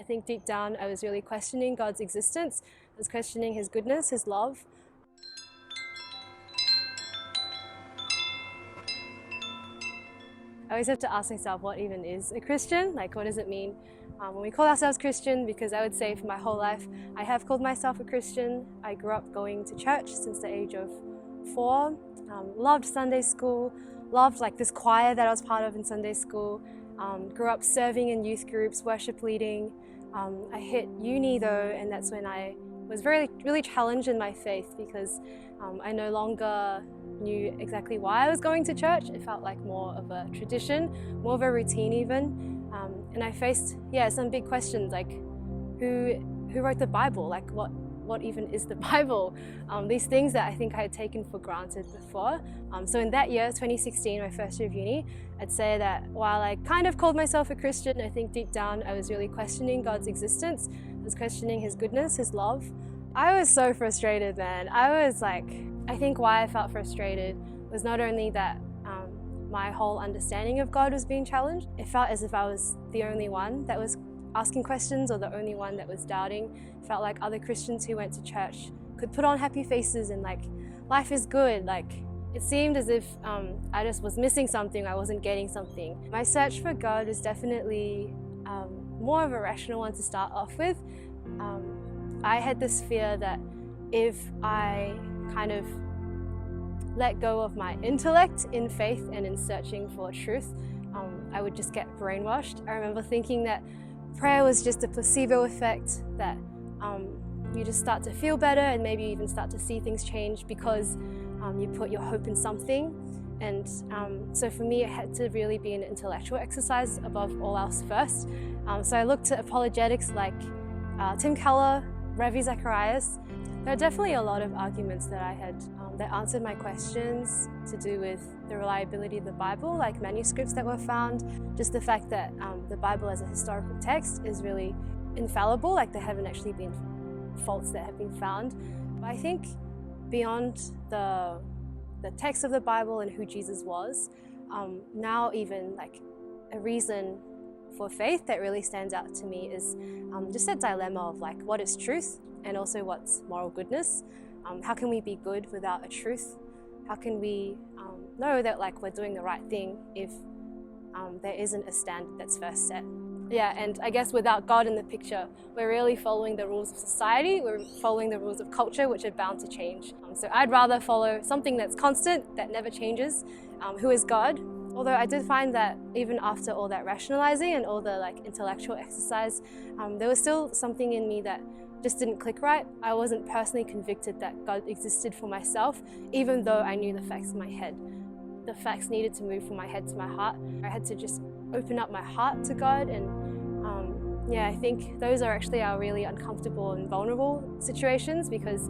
think deep down I was really questioning God's existence. I was questioning His goodness, His love. I always have to ask myself, what even is a Christian? Like, what does it mean when we call ourselves Christian? Because I would say for my whole life, I have called myself a Christian. I grew up going to church since the age of 4, loved Sunday school, loved like this choir that I was part of in Sunday school, grew up serving in youth groups, worship leading. I hit uni though, and that's when I was really challenged in my faith because I no longer knew exactly why I was going to church. It felt like more of a tradition, more of a routine even. And I faced, some big questions like who wrote the Bible? Like what even is the Bible? These things that I think I had taken for granted before. So in that year, 2016, my first year of uni, I'd say that while I kind of called myself a Christian, I think deep down I was really questioning God's existence. I was questioning His goodness, His love. I was so frustrated, man. I think why I felt frustrated was not only that my whole understanding of God was being challenged. It felt as if I was the only one that was asking questions or the only one that was doubting. It felt like other Christians who went to church could put on happy faces and like, life is good. Like, it seemed as if I just was missing something, I wasn't getting something. My search for God was definitely more of a rational one to start off with. I had this fear that if I kind of let go of my intellect in faith and in searching for truth, I would just get brainwashed. I remember thinking that prayer was just a placebo effect, that you just start to feel better and maybe you even start to see things change because you put your hope in something. And so for me, it had to really be an intellectual exercise above all else first. So I looked to apologetics like Tim Keller, Ravi Zacharias. There are definitely a lot of arguments that I had that answered my questions to do with the reliability of the Bible, like manuscripts that were found, just the fact that the Bible as a historical text is really infallible, like there haven't actually been faults that have been found. But I think beyond the text of the Bible and who Jesus was, now even like a reason for faith that really stands out to me is just that dilemma of like, what is truth and also what's moral goodness? How can we be good without a truth? How can we know that like we're doing the right thing if there isn't a standard that's first set? Yeah, and I guess without God in the picture, we're really following the rules of society, we're following the rules of culture, which are bound to change. So I'd rather follow something that's constant, that never changes, who is God. Although I did find that even after all that rationalizing and all the like intellectual exercise, there was still something in me that just didn't click right. I wasn't personally convicted that God existed for myself, even though I knew the facts in my head. The facts needed to move from my head to my heart. I had to just open up my heart to God, and I think those are actually our really uncomfortable and vulnerable situations because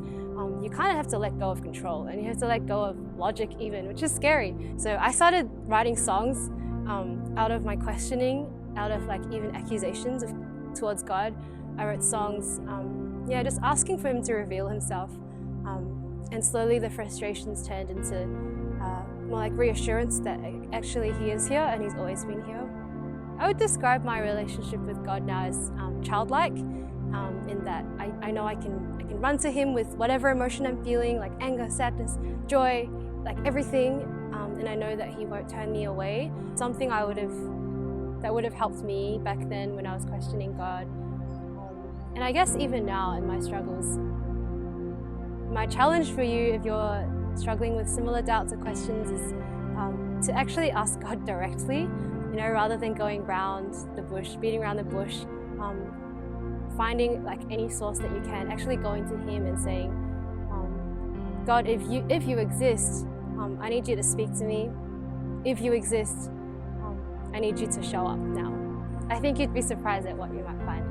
you kind of have to let go of control and you have to let go of logic even, which is scary. So I started writing songs out of my questioning, out of like even accusations towards God. I wrote songs, just asking for Him to reveal Himself. And slowly the frustrations turned into more like reassurance that actually He is here and He's always been here. I would describe my relationship with God now as childlike, in that I know I can run to Him with whatever emotion I'm feeling, like anger, sadness, joy, like everything, and I know that He won't turn me away. Something that would have helped me back then when I was questioning God. And I guess even now in my struggles, my challenge for you if you're struggling with similar doubts or questions is to actually ask God directly, rather than going around the bush, beating around the bush, finding like any source that you can, actually going to Him and saying, God, if you exist, I need you to speak to me. If you exist, I need you to show up now. I think you'd be surprised at what you might find.